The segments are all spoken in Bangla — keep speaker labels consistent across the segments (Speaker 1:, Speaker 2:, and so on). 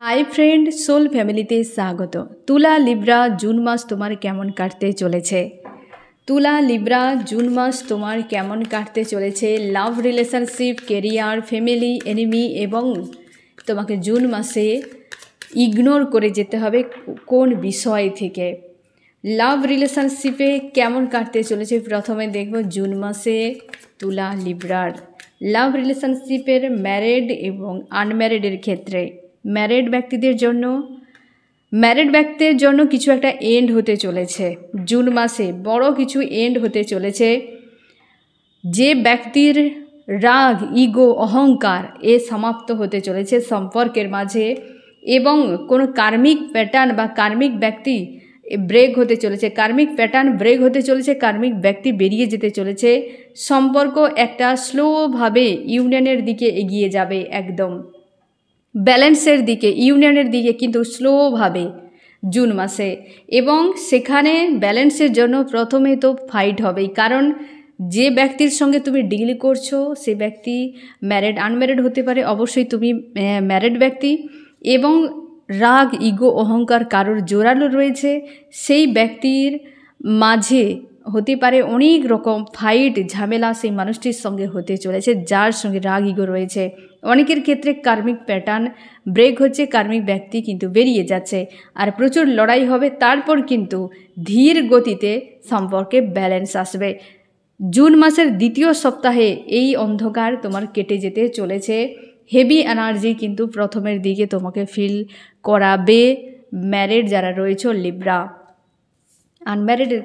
Speaker 1: হাই ফ্রেন্ড, সোল ফ্যামিলিতে স্বাগত। তুলা লিব্রা জুন মাস তোমার কেমন কাটতে চলেছে? তুলা লিব্রা জুন মাস তোমার কেমন কাটতে চলেছে? লাভ, রিলেশনশিপ, কেরিয়ার, ফ্যামিলি, এনিমি এবং তোমাকে জুন মাসে ইগনোর করে যেতে হবে কোন বিষয় থেকে? লাভ রিলেশনশিপে কেমন কাটতে চলেছে প্রথমে দেখব জুন মাসে তুলা লিব্রার লাভ রিলেশনশিপের ম্যারিড এবং আনম্যারিডের ক্ষেত্রে। ম্যারিড ব্যক্তিদের জন্য কিছু একটা এন্ড হতে চলেছে জুন মাসে, বড় কিছু এন্ড হতে চলেছে। যে ব্যক্তির রাগ, ইগো, অহংকার সমাপ্ত হতে চলেছে সম্পর্কের মাঝে, এবং কোনো কার্মিক প্যাটার্ন বা কার্মিক ব্যক্তি ব্রেক হতে চলেছে, কার্মিক প্যাটার্ন ব্রেক হতে চলেছে, কার্মিক ব্যক্তি বেরিয়ে যেতে চলেছে। সম্পর্ক একটা স্লোভাবে ইউনিয়নের দিকে এগিয়ে যাবে, একদম ব্যালেন্সের দিকে, ইউনিয়নের দিকে, কিন্তু স্লোভাবে জুন মাসে। এবং সেখানে ব্যালেন্সের জন্য প্রথমে তো ফাইট হবেই, কারণ যে ব্যক্তির সঙ্গে তুমি ডিল করছো সে ব্যক্তি ম্যারিড, আনম্যারিড হতে পারে, অবশ্যই তুমি ম্যারিড ব্যক্তি, এবং রাগ, ইগো, অহংকার কারোর জোরালো রয়েছে। সেই ব্যক্তির মাঝে হতে পারে অনেক রকম ফাইট, ঝামেলা সেই মানুষটির সঙ্গে হতে চলেছে যার সঙ্গে রাগ, ইগো রয়েছে। অনেকের ক্ষেত্রে কার্মিক প্যাটার্ন ব্রেক হচ্ছে, কার্মিক ব্যক্তি কিন্তু বেরিয়ে যাচ্ছে, আর প্রচুর লড়াই হবে। তারপর কিন্তু ধীর গতিতে সম্পর্কে ব্যালেন্স আসবে। জুন মাসের দ্বিতীয় সপ্তাহে এই অন্ধকার তোমার কেটে যেতে চলেছে। হেভি এনার্জি কিন্তু প্রথমের দিকে তোমাকে ফিল করাবে ম্যারিড যারা রয়েছে লিব্রা। আনম্যারিডের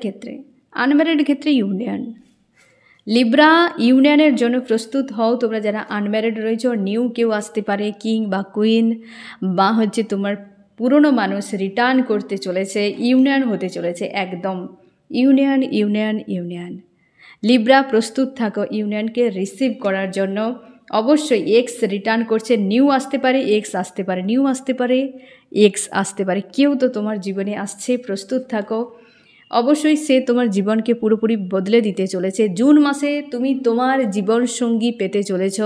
Speaker 1: ক্ষেত্রে ইউনিয়ন। লিব্রা ইউনিয়নের জন্য প্রস্তুত হও তোমরা যারা আনম্যারিড রয়েছে। নিউ কেউ আসতে পারে, কিং বা কুইন, বা তোমার পুরনো মানুষ রিটার্ন করতে চলেছে, ইউনিয়ন হতে চলেছে, একদম ইউনিয়ন। লিব্রা প্রস্তুত থাকো ইউনিয়নকে রিসিভ করার জন্য। অবশ্যই এক্স রিটার্ন করছে, নিউ আসতে পারে, এক্স আসতে পারে, নিউ আসতে পারে, এক্স আসতে পারে, কেউ তো তোমার জীবনে আসছে, প্রস্তুত থাকো। অবশ্যই সে তোমার জীবনকে পুরোপুরি বদলে দিতে চলেছে। জুন মাসে তুমি তোমার জীবনসঙ্গী পেতে চলেছ।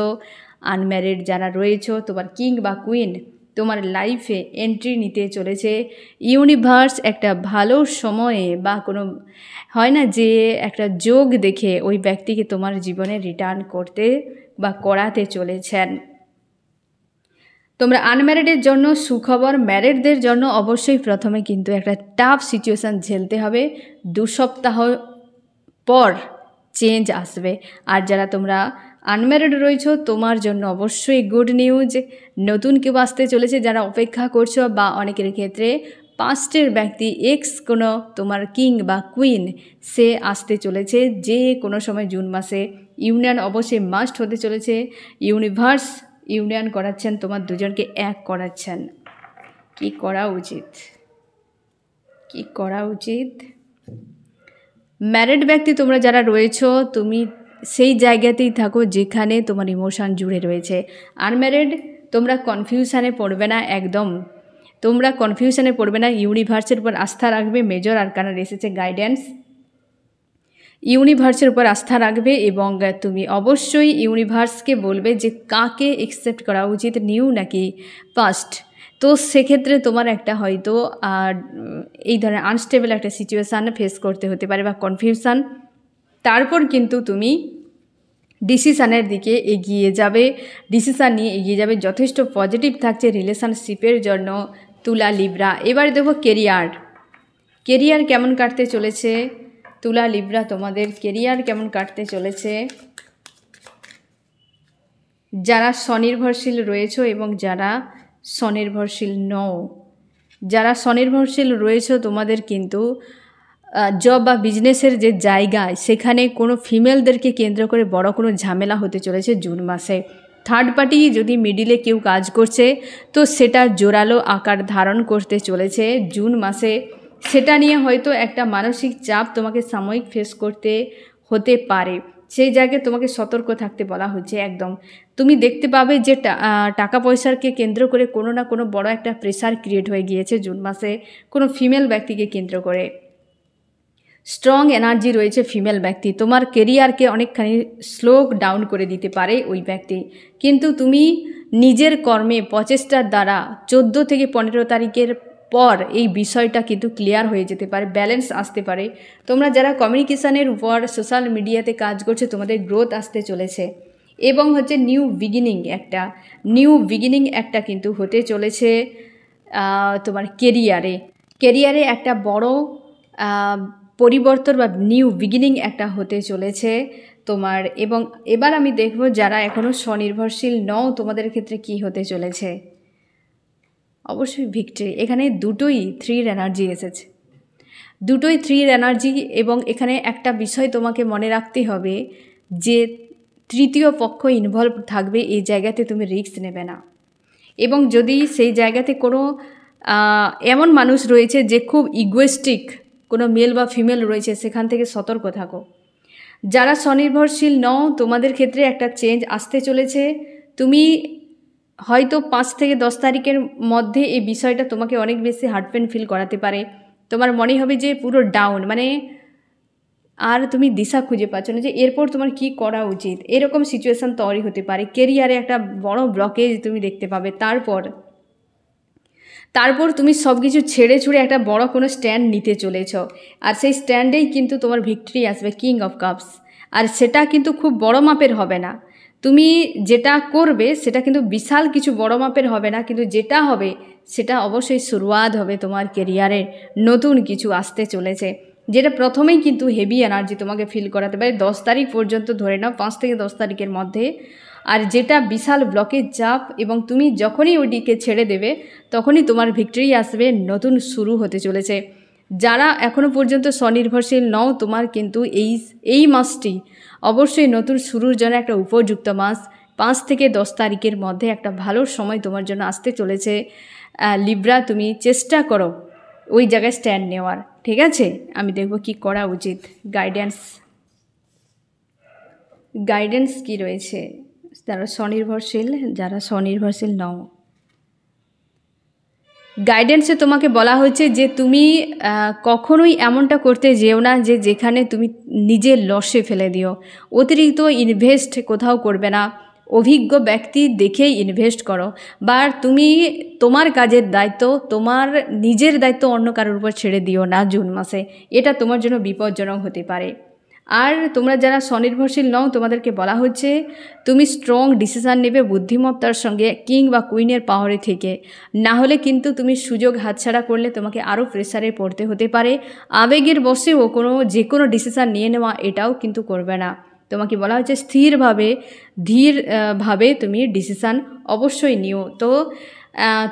Speaker 1: আনম্যারিড যারা রয়েছ, তোমার কিং বা কুইন তোমার লাইফে এন্ট্রি নিতে চলেছে। ইউনিভার্স একটা ভালো সময়ে বা কোনো হয় না যে একটা যোগ দেখে ওই ব্যক্তিকে তোমার জীবনে রিটার্ন করতে বা করাতে চলেছেন। তোমরা আনম্যারিডের জন্য সুখবর, ম্যারিডদের জন্য অবশ্যই প্রথমে কিন্তু একটা টাফ সিচুয়েশান ঝেলতে হবে। 2 সপ্তাহ পর চেঞ্জ আসবে। আর যারা তোমরা আনম্যারিড রয়েছ তোমার জন্য অবশ্যই গুড নিউজ, নতুন কেউ আসতে চলেছে যারা অপেক্ষা করছো, বা অনেকের ক্ষেত্রে পাস্টের ব্যক্তি এক্স কোনো তোমার কিং বা কুইন সে আসতে চলেছে যে কোনো সময় জুন মাসে। ইউনিয়ন অবশ্যই মাস্ট হতে চলেছে। ইউনিভার্স ইউনিয়ন করাচ্ছেন, তোমার দুজনকে এক করাচ্ছেন। কি করা উচিত? ম্যারিড ব্যক্তি তোমরা যারা রয়েছো তুমি সেই জায়গাতেই থাকো যেখানে তোমার ইমোশান জুড়ে রয়েছে। আনম্যারিড তোমরা কনফিউশানে পড়বে না, একদম তোমরা কনফিউশানে পড়বে না। ইউনিভার্সের উপর আস্থা রাখবে। মেজর আরকানার এসেছে গাইডেন্স, ইউনিভার্সের উপর আস্থা রাখবে, এবং তুমি অবশ্যই ইউনিভার্সকে বলবে যে কাকে অ্যাকসেপ্ট করা উচিত, নিউ নাকি পাস্ট। তো সেক্ষেত্রে তোমার একটা হয়তো এই ধরনের আনস্টেবল একটা সিচুয়েশান ফেস করতে হতে পারে বা কনফিউশান। তারপর কিন্তু তুমি ডিসিশানের দিকে এগিয়ে যাবে, ডিসিশান নিয়ে এগিয়ে যাবে। যথেষ্ট পজিটিভ থাকছে রিলেশনশিপের জন্য তুলা লিব্রা। এবার দেখো কেরিয়ার কেমন কাটতে চলেছে তুলা লিব্রা, তোমাদের কেরিয়ার কেমন কাটতে চলেছে। যারা স্বনির্ভরশীল রয়েছে এবং যারা স্বনির্ভরশীল নও, যারা স্বনির্ভরশীল রয়েছে তোমাদের কিন্তু জব বা বিজনেসের যে জায়গায় সেখানে কোনো ফিমেলদেরকে কেন্দ্র করে বড় কোনো ঝামেলা হতে চলেছে জুন মাসে। থার্ড পার্টি যদি মিডিলে কেউ কাজ করছে তো সেটা জোরালো আকার ধারণ করতে চলেছে জুন মাসে। সেটা নিয়ে হয়তো একটা মানসিক চাপ তোমাকে সাময়িক ফেস করতে হতে পারে। সেই জায়গায় তোমাকে সতর্ক থাকতে বলা হচ্ছে। একদম তুমি দেখতে পাবে যে টাকা পয়সাকে কেন্দ্র করে কোনো না কোনো বড় একটা প্রেশার ক্রিয়েট হয়ে গিয়েছে জুন মাসে কোনো ফিমেল ব্যক্তিকে কেন্দ্র করে। স্ট্রং এনার্জি রয়েছে ফিমেল ব্যক্তি, তোমার কেরিয়ারকে অনেকখানি স্লো ডাউন করে দিতে পারে ওই ব্যক্তি, কিন্তু তুমি নিজের কর্মে প্রচেষ্টার দ্বারা 14 থেকে 15 তারিখের পর এই বিষয়টা কিন্তু ক্লিয়ার হয়ে যেতে পারে, ব্যালেন্স আসতে পারে। তোমরা যারা কমিউনিকেশানের উপর সোশ্যাল মিডিয়াতে কাজ করছে তোমাদের গ্রোথ আসতে চলেছে এবং হচ্ছে নিউ বিগিনিং একটা কিন্তু হতে চলেছে তোমার কেরিয়ারে একটা বড় পরিবর্তন বা নিউ বিগিনিং একটা হতে চলেছে তোমার। এবং এবার আমি দেখব যারা এখনও স্বনির্ভরশীল নও তোমাদের ক্ষেত্রে কি হতে চলেছে। অবশ্যই ভিক্টরি, এখানে দুটোই 3 এনার্জি এসেছে, দুটোই 3 এনার্জি। এবং এখানে একটা বিষয় তোমাকে মনে রাখতে হবে যে তৃতীয় পক্ষ ইনভলভ থাকবে, এই জায়গাতে তুমি রিস্ক নেবে না। এবং যদি সেই জায়গাতে কোনো এমন মানুষ রয়েছে যে খুব ইগোয়েস্টিক, কোনো মেল বা ফিমেল রয়েছে, সেখান থেকে সতর্ক থাকো। যারা স্বনির্ভরশীল নও তোমাদের ক্ষেত্রে একটা চেঞ্জ আসতে চলেছে। তুমি হয়তো 5 থেকে 10 তারিখের মধ্যে এই বিষয়টা তোমাকে অনেক বেশি হার্টপেন ফিল করাতে পারে। তোমার মনে হবে যে পুরো ডাউন, মানে আর তুমি দিশা খুঁজে পাচ্ছ না যে এরপর তোমার কি করা উচিত, এরকম সিচুয়েশান তৈরি হতে পারে। কেরিয়ারে একটা বড় ব্লকেজ তুমি দেখতে পাবে। তারপর তুমি সব কিছু ছেড়ে ছুড়ে একটা বড় কোনো স্ট্যান্ড নিতে চলেছ, আর সেই স্ট্যান্ডেই কিন্তু তোমার ভিক্টরি আসবে, কিং অফ কাপস। আর সেটা কিন্তু খুব বড় মাপের হবে না, তুমি যেটা করবে সেটা কিন্তু বিশাল কিছু বড় মাপের হবে না, কিন্তু যেটা হবে সেটা অবশ্যই শুরুয়াত হবে তোমার কেরিয়ারে নতুন কিছু আসতে চলেছে, যেটা প্রথমেই কিন্তু হেভি এনার্জি তোমাকে ফিল করাতে পারে 10 তারিখ পর্যন্ত, ধরে নাও 5 থেকে 10 তারিখের মধ্যে। আর যেটা বিশাল ব্লকের চাপ, এবং তুমি যখনই ওইদিকে ছেড়ে দেবে তখনই তোমার ভিক্টরি আসবে, নতুন শুরু হতে চলেছে। যারা এখনও পর্যন্ত স্বনির্ভরশীল নও তোমার কিন্তু এই মাসটি অবশ্যই নতুন শুরুর জন্য একটা উপযুক্ত মাস। 5 থেকে 10 তারিখের মধ্যে একটা ভালো সময় তোমার জন্য আসতে চলেছে। লিব্রা, তুমি চেষ্টা করো ওই জায়গায় স্ট্যান্ড নেওয়ার, ঠিক আছে? আমি দেখব কি করা উচিত। গাইডেন্স কি রয়েছে যারা স্বনির্ভরশীল নও। গাইডেন্সে তোমাকে বলা হয়েছে যে তুমি কখনোই এমনটা করতে যেও না যে যেখানে তুমি নিজের লসে ফেলে দিও। অতিরিক্ত ইনভেস্ট কোথাও করবে না, অভিজ্ঞ ব্যক্তি দেখেই ইনভেস্ট করো। বা তুমি তোমার কাজের দায়িত্ব, তোমার নিজের দায়িত্ব অন্য কারোর উপর ছেড়ে দিও না জুন মাসে, এটা তোমার জন্য বিপজ্জনক হতে পারে। আর তোমরা যারা স্বনির্ভরশীল নও তোমাদেরকে বলা হচ্ছে তুমি স্ট্রং ডিসিশান নেবে বুদ্ধিমত্তার সঙ্গে, কিং বা কুইনের পাওয়ারে থেকে। না হলে কিন্তু তুমি সুযোগ হাতছাড়া করলে তোমাকে আরও প্রেসারে পড়তে হতে পারে। আবেগের বশেও যে কোনো ডিসিশান নিয়ে নেওয়া এটাও কিন্তু করবে না। তোমাকে বলা হচ্ছে ধীরভাবে তুমি ডিসিশান অবশ্যই নিও। তো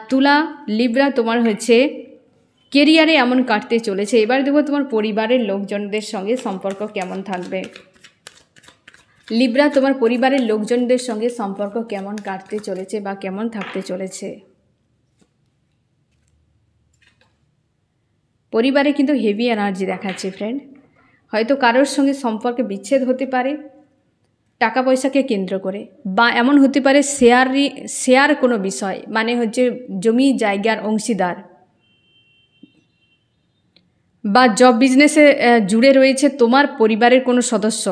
Speaker 1: তুলা, লিব্রা, তোমার হচ্ছে কেরিয়ারে এমন কাটতে চলেছে। এবার দেখো তোমার পরিবারের লোকজনদের সঙ্গে সম্পর্ক কেমন থাকবে। লিব্রা, তোমার পরিবারের লোকজনদের সঙ্গে সম্পর্ক কেমন কাটতে চলেছে বা কেমন থাকতে চলেছে। পরিবারে কিন্তু হেভি এনার্জি দেখাচ্ছে ফ্রেন্ড। হয়তো কারোর সঙ্গে সম্পর্কে বিচ্ছেদ হতে পারে টাকা পয়সাকে কেন্দ্র করে, বা এমন হতে পারে শেয়ার কোনো বিষয়, মানে হচ্ছে জমি জায়গার অংশীদার, বা জব বিজনেসে জুড়ে রয়েছে তোমার পরিবারের কোনো সদস্য,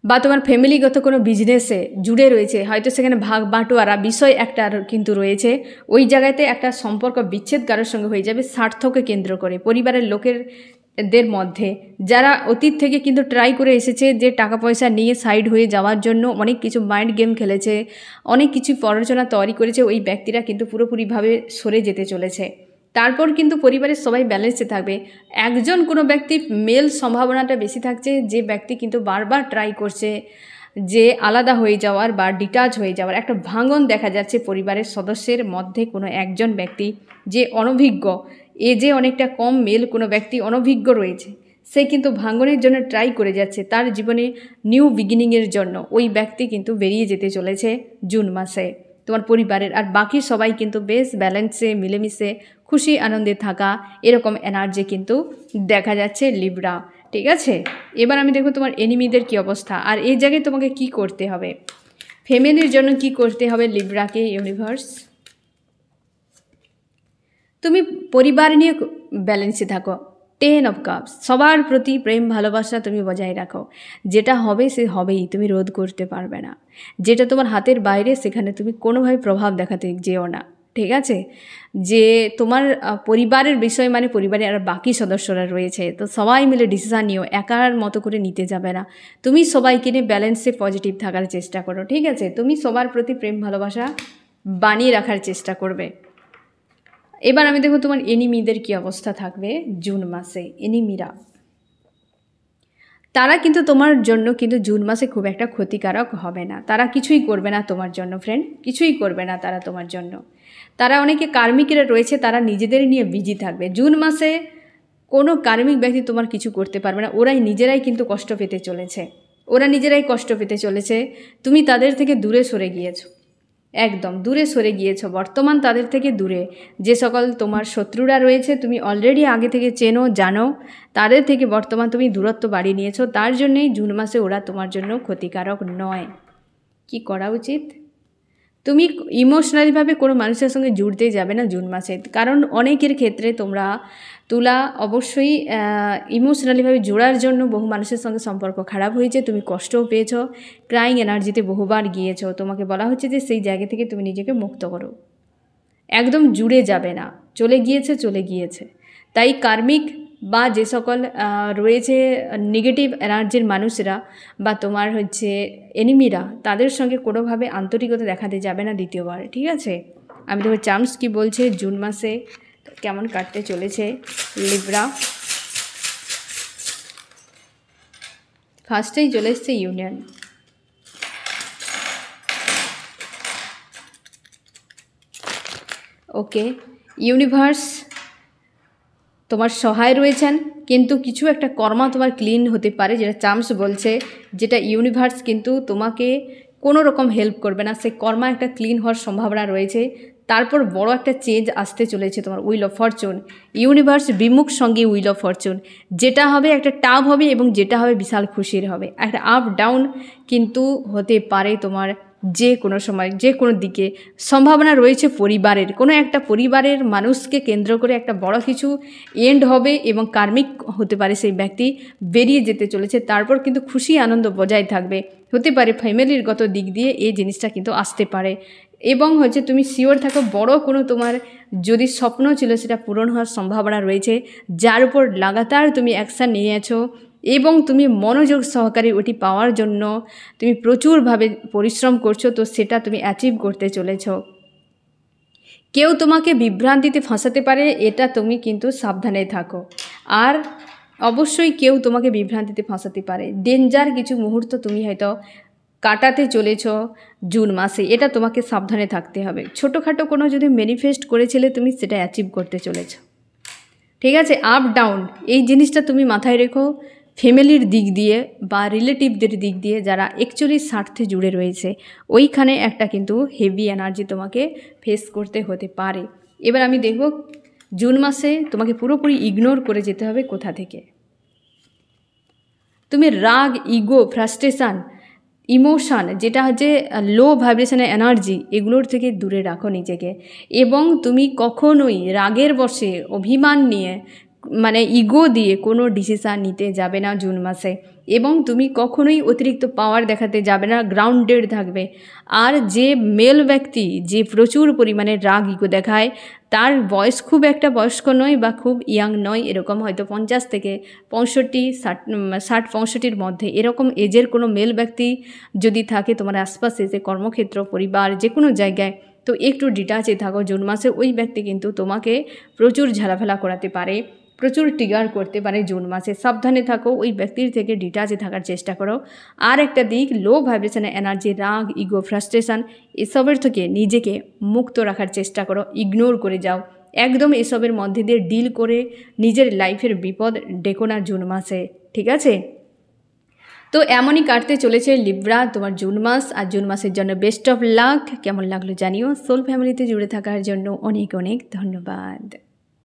Speaker 1: বা তোমার ফ্যামিলিগত কোনো বিজনেসে জুড়ে রয়েছে, হয়তো সেখানে ভাগ বাটোয়ারা বিষয় একটা কিন্তু রয়েছে। ওই জায়গাতে একটা সম্পর্ক বিচ্ছেদ কারোর সঙ্গে হয়ে যাবে স্বার্থকে কেন্দ্র করে। পরিবারের লোকেরদের মধ্যে যারা অতীত থেকে কিন্তু ট্রাই করে এসেছে যে টাকা পয়সা নিয়ে সাইড হয়ে যাওয়ার জন্য অনেক কিছু মাইন্ড গেম খেলেছে, অনেক কিছু প্ররোচনা তৈরি করেছে, ওই ব্যক্তিরা কিন্তু পুরোপুরিভাবে সরে যেতে চলেছে। তারপর কিন্তু পরিবারের সবাই ব্যালেন্সে থাকবে। একজন কোনো ব্যক্তির মেল সম্ভাবনাটা বেশি থাকছে, যে ব্যক্তি কিন্তু বারবার ট্রাই করছে যে আলাদা হয়ে যাওয়ার বা ডিটাচ হয়ে যাওয়ার। একটা ভাঙন দেখা যাচ্ছে পরিবারের সদস্যের মধ্যে। কোনো একজন ব্যক্তি যে অনভিজ্ঞ, এজে অনেকটা কম মেল কোনো ব্যক্তি অনভিজ্ঞ রয়েছে, সে কিন্তু ভাঙনের জন্য ট্রাই করে যাচ্ছে, তার জীবনে নিউ বিগিনিংয়ের জন্য ওই ব্যক্তি কিন্তু বেরিয়ে যেতে চলেছে জুন মাসে তোমার পরিবারের। আর বাকি সবাই কিন্তু বেশ ব্যালেন্সে মিলেমিশে খুশি আনন্দে থাকা, এরকম এনার্জি কিন্তু দেখা যাচ্ছে লিব্রা, ঠিক আছে? এবার আমি দেখব তোমার এনিমিদের কি অবস্থা, আর এই জায়গায় তোমাকে কি করতে হবে, ফ্যামিলির জন্য কি করতে হবে লিব্রাকে। ইউনিভার্স, তুমি পরিবার নিয়ে ব্যালেন্সে থাকো, 10 অফ কাপস, সবার প্রতি প্রেম ভালোবাসা তুমি বজায় রাখো। যেটা হবে সে হবেই, তুমি রোধ করতে পারবে না। যেটা তোমার হাতের বাইরে সেখানে তুমি কোনোভাবে প্রভাব দেখাতে যেও না, ঠিক আছে? যে তোমার পরিবারের বিষয় মানে পরিবারে আর বাকি সদস্যরা রয়েছে, তো সবাই মিলে ডিসিশান নিও, একার মতো করে নিতে যাবে না। তুমি সবাইকে নিয়ে ব্যালেন্সে পজিটিভ থাকার চেষ্টা করো, ঠিক আছে? তুমি সবার প্রতি প্রেম ভালোবাসা বানিয়ে রাখার চেষ্টা করবে। এবার আমি দেখো তোমার এনিমিদের কি অবস্থা থাকবে জুন মাসে। এনিমিরা, তারা কিন্তু তোমার জন্য কিন্তু জুন মাসে খুব একটা ক্ষতিকারক হবে না। তারা কিছুই করবে না তোমার জন্য ফ্রেন্ড, কিছুই করবে না তারা তোমার জন্য। তারা অনেকে কার্মিকরা রয়েছে, তারা নিজেদের নিয়ে বিজি থাকবে। জুন মাসে কোনো কার্মিক ব্যক্তি তোমার কিছু করতে পারবে না। ওরাই নিজেরাই কিন্তু কষ্ট পেতে চলেছে, ওরা নিজেরাই কষ্ট পেতে চলেছে। তুমি তাদের থেকে দূরে সরে গিয়েছো, একদম দূরে সরে গিয়েছো বর্তমান তাদের থেকে দূরে। যে সকল তোমার শত্রুরা রয়েছে তুমি অলরেডি আগে থেকে চেনো জানো, তাদের থেকে বর্তমান তুমি দূরত্ব বাড়িয়ে নিয়েছো। তার জন্যেই জুন মাসে ওরা তোমার জন্য ক্ষতিকারক নয়। কি করা উচিত? তুমি ইমোশনালিভাবে কোনো মানুষের সঙ্গে জুড়তে যাবে না জুন মাসে, কারণ অনেকের ক্ষেত্রে তোমরা তুলা অবশ্যই ইমোশনালিভাবে জোড়ার জন্য বহু মানুষের সঙ্গে সম্পর্ক খারাপ হয়েছে, তুমি কষ্টও পেয়েছো, ক্রাইং এনার্জিতে বহুবার গিয়েছো। তোমাকে বলা হচ্ছে যে সেই জায়গা থেকে তুমি নিজেকে মুক্ত করো, একদম জুড়ে যাবে না। চলে গিয়েছে চলে গিয়েছে। তাই কার্মিক বা যে সকল রয়েছে নেগেটিভ এনার্জির মানুষরা বা তোমার হচ্ছে এনিমিরা, তাদের সঙ্গে কোনোভাবে আন্তরিকতা দেখাতে যাবে না দ্বিতীয়বার, ঠিক আছে? আমি দেখো চার্মস কি বলছে জুন মাসে কেমন কাটতে চলেছে লিব্রা। ফার্স্টেই চলে এসছে ইউনিয়ন। ওকে, ইউনিভার্স তোমার সহায় রয়েছেন, কিন্তু কিছু একটা কর্মা তোমার ক্লিন হতে পারে, যেটা চার্মস বলছে, যেটা ইউনিভার্স কিন্তু তোমাকে কোনো রকম হেল্প করবে না। সেই কর্মা একটা ক্লিন হওয়ার সম্ভাবনা রয়েছে। তারপর বড় একটা চেঞ্জ আসতে চলেছে তোমার উইল অফ ফরচুন। ইউনিভার্স বিমুখ সঙ্গে উইল অফ ফরচুন, যেটা হবে একটা টাফ হবে এবং যেটা হবে বিশাল খুশির হবে। একটা আপ ডাউন কিন্তু হতে পারে তোমার যে কোনো সময় যে কোনো দিকে। সম্ভাবনা রয়েছে পরিবারের কোনো একটা পরিবারের মানুষকে কেন্দ্র করে একটা বড় কিছু এন্ড হবে এবং কার্মিক হতে পারে সেই ব্যক্তি বেরিয়ে যেতে চলেছে। তারপর কিন্তু খুশি আনন্দ বজায় থাকবে। হতে পারে ফ্যামিলির গত দিক দিয়ে এই জিনিসটা কিন্তু আসতে পারে। এবং হচ্ছে তুমি শিওর থাকো বড় কোনো তোমার যদি স্বপ্ন ছিল সেটা পূরণ হওয়ার সম্ভাবনা রয়েছে, যার উপর লাগাতার তুমি অ্যাকশান নিয়েছো এবং তুমি মনোযোগ সহকারে ওটি পাওয়ার জন্য তুমি প্রচুরভাবে পরিশ্রম করছো, তো সেটা তুমি অ্যাচিভ করতে চলেছো। কেউ তোমাকে বিভ্রান্তিতে ফাঁসাতে পারে, এটা তুমি কিন্তু সাবধানে থাকো। আর অবশ্যই কেউ তোমাকে বিভ্রান্তিতে ফাঁসাতে পারে। ডেঞ্জার কিছু মুহূর্ত তুমি হয়তো কাটাতে চলেছ জুন মাসে, এটা তোমাকে সাবধানে থাকতে হবে। ছোটোখাটো কোনো যদি ম্যানিফেস্ট করেছিলে তুমি সেটা অ্যাচিভ করতে চলেছ, ঠিক আছে? আপ ডাউন এই জিনিসটা তুমি মাথায় রেখো। ফ্যামিলির দিক দিয়ে বা রিলেটিভদের দিক দিয়ে যারা অ্যাকচুয়ালি স্বার্থে জুড়ে রয়েছে, ওইখানে একটা কিন্তু হেভি এনার্জি তোমাকে ফেস করতে হতে পারে। এবার আমি দেখব জুন মাসে তোমাকে পুরোপুরি ইগনোর করে যেতে হবে কোথা থেকে। তুমি রাগ, ইগো, ফ্রাস্ট্রেশন, ইমোশান, যেটা হচ্ছে লো ভাইব্রেশনের এনার্জি, এগুলোর থেকে দূরে রাখো নিজেকে। এবং তুমি কখনোই রাগের বশে অভিমান নিয়ে মানে ইগো দিয়ে কোনো ডিসিশান নিতে যাবে না জুন মাসে। এবং তুমি কখনোই অতিরিক্ত পাওয়ার দেখাতে যাবে না, গ্রাউন্ডেড থাকবে। আর যে মেল ব্যক্তি যে প্রচুর পরিমাণে রাগ ইগো দেখায়, তার বয়স খুব একটা বয়স্ক নয় বা খুব ইয়াং নয়, এরকম হয়তো 50 থেকে 65, 60-65 মধ্যে এরকম এজের কোনো মেল ব্যক্তি যদি থাকে তোমার আশপাশে, যে কর্মক্ষেত্র, পরিবার, যে কোনো জায়গায়, তো একটু ডিটাচে থাকো জুন মাসে। ওই ব্যক্তি কিন্তু তোমাকে প্রচুর ঝালাফেলা করাতে পারে, প্রচুর ট্রিগার করতে পারে জুন মাসে। সাবধানে থাকো, ওই ব্যক্তির থেকে ডিটাচে থাকার চেষ্টা করো। আর একটা দিক, লো ভাইব্রেশনের এনার্জি, রাগ, ইগো, ফ্রাস্ট্রেশন, এসবের থেকে নিজেকে মুক্ত রাখার চেষ্টা করো, ইগনোর করে যাও একদম। এসবের মধ্যে দিয়ে ডিল করে নিজের লাইফের বিপদ ডেকো না জুন মাসে, ঠিক আছে? তো এমনই কাটতে চলেছে লিব্রা তোমার জুন মাস। আর জুন মাসের জন্য বেস্ট অফ লাক। কেমন লাগলো জানিও। সোল ফ্যামিলিতে জুড়ে থাকার জন্য অনেক অনেক ধন্যবাদ।